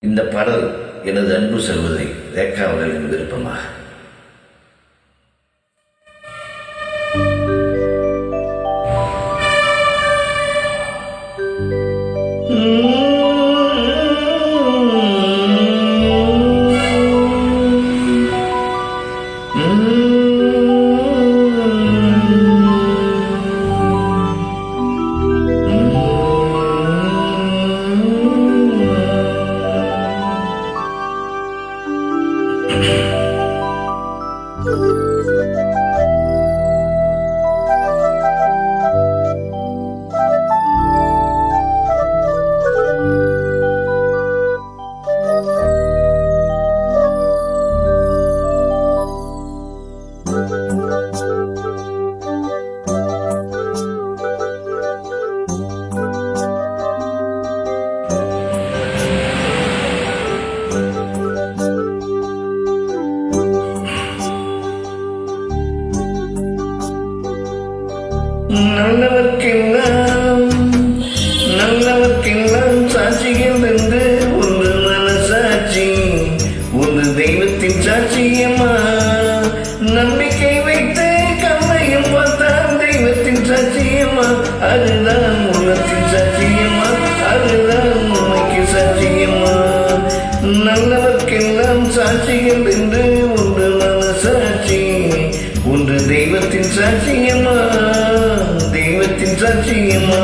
இந்த பாடல் எனது அன்பு செல்வதை ரேகா அவர்களின் விருப்பமாக. நல்லவர்க்கெல்லாம் சாட்சிகள் என்று ஒன்று மனசாட்சி, ஒரு தெய்வத்தின் சாட்சியம்மா. நம்பிக்கை வைத்து கண்ணையும் பார்த்தால் தெய்வத்தின் சாட்சியம்மா. அதுதான் உள்ளத்தின் சாட்சியம்மா, அதுதான் உண்மைக்கு சாட்சியம்மா. நல்லவர்க்கெல்லாம் சாட்சிகள் என்று ஒன்று மனசாட்சி, ஒன்று தெய்வத்தின் சாட்சியம்மா, தெய்வத்தின் சாட்சியம்மா.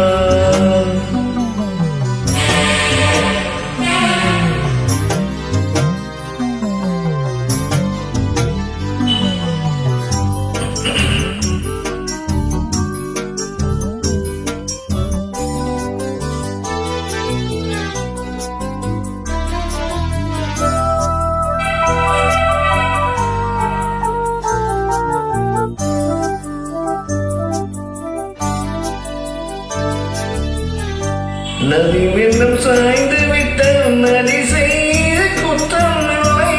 நதி வெள்ளம் சாய்ந்து விட்ட நதி செய்த குற்றம் இல்லை,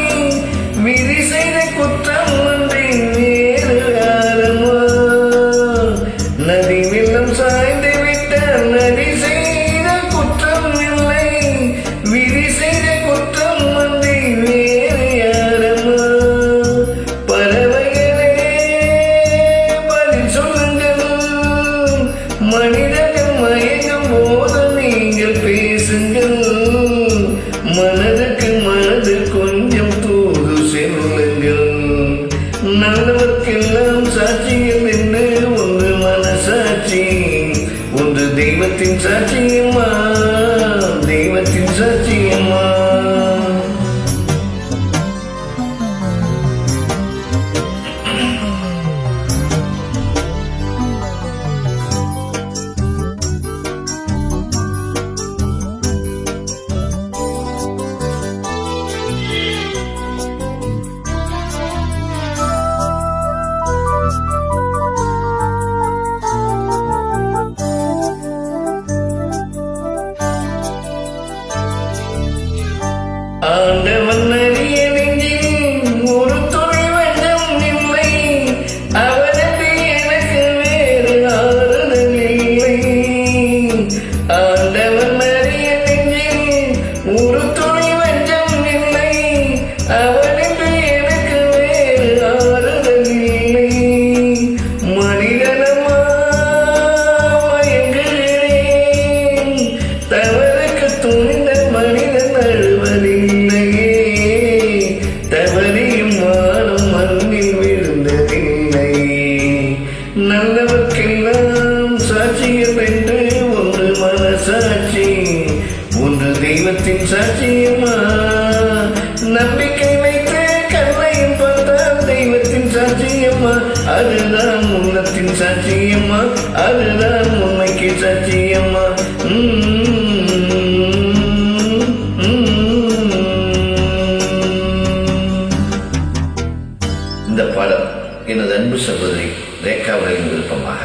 விதி செய்த குற்றம் ஒன்றே வேறு யாரம்மா. நதி வெள்ளம் சாய்ந்து விட்ட நதி செய்த குற்றம் இல்லை, விதி செய்த குற்றம் ஒன்றே வேறு யாரம்மா. பறவைகளே பதில் சொல்லுங்கள், மனிதர்கள் மயங்கும் போது நீங்கள் பேசுங்கள். மனதுக்கு மனது கொஞ்சம் தூது செல்லுங்கள். நல்லவர்க்கெல்லாம் சாட்சியம் என்று ஒன்று மனசாட்சி, ஒன்று தெய்வத்தின் சாட்சியம்மா, தெய்வத்தின் சாட்சியம்மா. ஆண்டவன் அறிய நெஞ்சில் ஒரு துளி வஞ்சம் இல்லை, அவனுக்கு எனக்கு வேறு ஆறுதல் இல்லை. ஆண்டவன் அறிய நெஞ்சில் ஒரு துளி வஞ்சம் இல்லை, அவனுக்கு எனக்கு வேறு ஆறுதல் இல்லை. மனிதனமா மயங்குகிறேன், தவறுக்கு துணிந்த மனிதன் அழுவதில்லையே, தவறியும் வானம் மண்ணில் விழுந்ததில்லை. நல்லவர்க்கெல்லாம் சாட்சியம் என்று ஒன்று மனசாட்சி, ஒன்று தெய்வத்தின் சாட்சியம்மா. நம்பிக்கை வைத்து கண்ணையும் பார்த்தால் தெய்வத்தின் சாட்சியம்மா, அதுதான் உள்ளத்தின் சாட்சியம்மா, அதுதான் உண்மைக்கு சாட்சியம்மா. இந்த பாடல் எனது அன்பு சகோதரி ரேகா அவர்களின் விருப்பமாக.